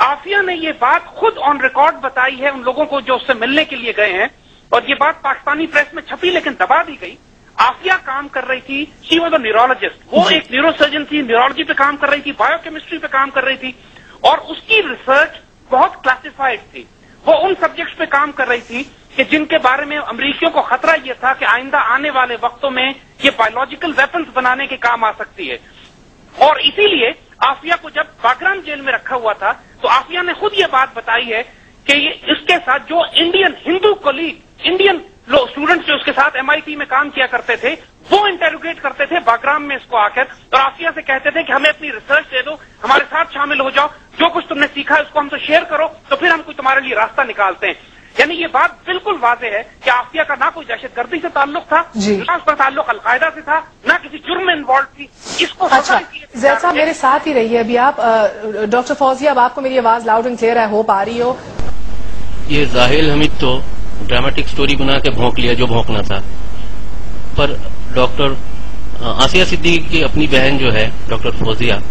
आफिया ने ये बात खुद ऑन रिकॉर्ड बताई है उन लोगों को जो उससे मिलने के लिए गए हैं, और ये बात पाकिस्तानी प्रेस में छपी लेकिन दबा दी गई। आफिया काम कर रही थी, शी वॉज अ न्यूरोलॉजिस्ट, वो एक न्यूरोसर्जन थी, न्यूरोलॉजी पे काम कर रही थी, बायोकेमिस्ट्री पे काम कर रही थी, और उसकी रिसर्च बहुत क्लासिफाइड थी। वो उन सब्जेक्ट्स पे काम कर रही थी कि जिनके बारे में अमरीकियों को खतरा ये था कि आइंदा आने वाले वक्तों में ये बायोलॉजिकल वेपन्स बनाने के काम आ सकती है। और इसीलिए आफिया को जब बागराम जेल में रखा हुआ था तो आफिया ने खुद ये बात बताई है कि ये इसके साथ जो Indian Hindu colleague, Indian students जो उसके साथ MIT में काम किया करते थे, वो इंटेरोगेट करते थे बागराम में इसको आकर, और आफिया से कहते थे कि हमें अपनी रिसर्च दे दो, हमारे साथ शामिल हो जाओ, जो कुछ तुमने सीखा है उसको हमसे शेयर करो, तो फिर हम कोई तुम्हारे लिए रास्ता निकालते हैं। यानी ये बात बिल्कुल वाज़ेह है कि आफिया का ना कोई दहशतगर्दी से ताल्लुक था, ना उसका ताल्लुक अलकायदा से था, ना किसी जुर्म में इन्वॉल्व थी। इसको अच्छा, जैद साहब मेरे साथ ही रहिए अभी आप। डॉक्टर फौजिया, अब आपको मेरी आवाज लाउड एंड क्लियर है, होप आ रही हो? ये जाहिल हमीद तो ड्रामेटिक स्टोरी बना के भौंक लिया जो भौंकना था, पर डॉक्टर आसिया सिद्दीकी की अपनी बहन जो है डॉक्टर फौजिया,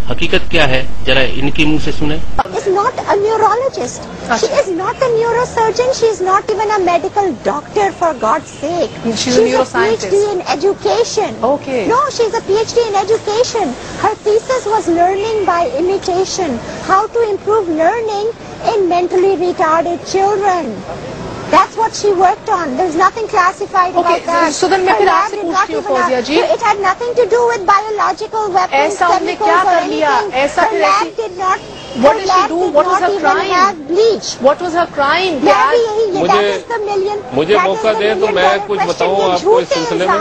हकीकत क्या है जरा इनके मुंह से सुने। Is not a neurologist. She is not a neurosurgeon. She is not even a medical doctor, for God's sake. She's a neuroscientist. PhD in education. Okay. No, she's a PhD in education. Her thesis was learning by imitation. How to improve learning in mentally retarded children. That's what she worked on. There's nothing classified about that. So then मैं फिर आपसे पूछती हूँ फौजिया जी, it had nothing to do with biological weapons, ऐसा उन्होंने क्या कर लिया? ऐसा फिर lab did not. What did she do? What was her crime? Bleach. What was her crime? मुझे मौका दें तो मैं कुछ बताऊं आपको इस सिलसिले में।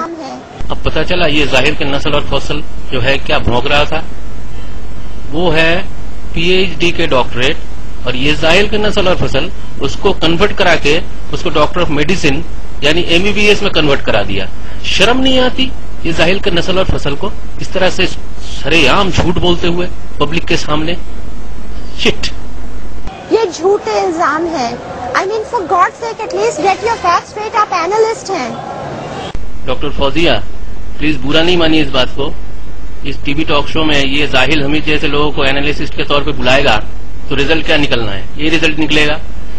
अब पता चला ये जाहिर के नस्ल और फसल जो है क्या भौंक रहा था, वो है PhD के डॉक्टरेट, और ये जाहिल के नस्ल और फसल उसको कन्वर्ट करा के उसको डॉक्टर ऑफ मेडिसिन यानी MBBS में कन्वर्ट करा दिया। शर्म नहीं आती ये जाहिल के नस्ल और फसल को इस तरह से सरेआम झूठ बोलते हुए पब्लिक के सामने? शिट, ये झूठे इल्जाम है। I mean, for God's sake, at least get your facts straight. आप एनालिस्ट हैं। डॉक्टर फौजिया, प्लीज बुरा नहीं मानिए इस बात को। इस टीवी टॉक शो में ये जाहिल हमीद जैसे लोगों को एनालिस्ट के तौर पे बुलाएगा तो रिजल्ट क्या निकलना है? ये रिजल्ट निकलेगा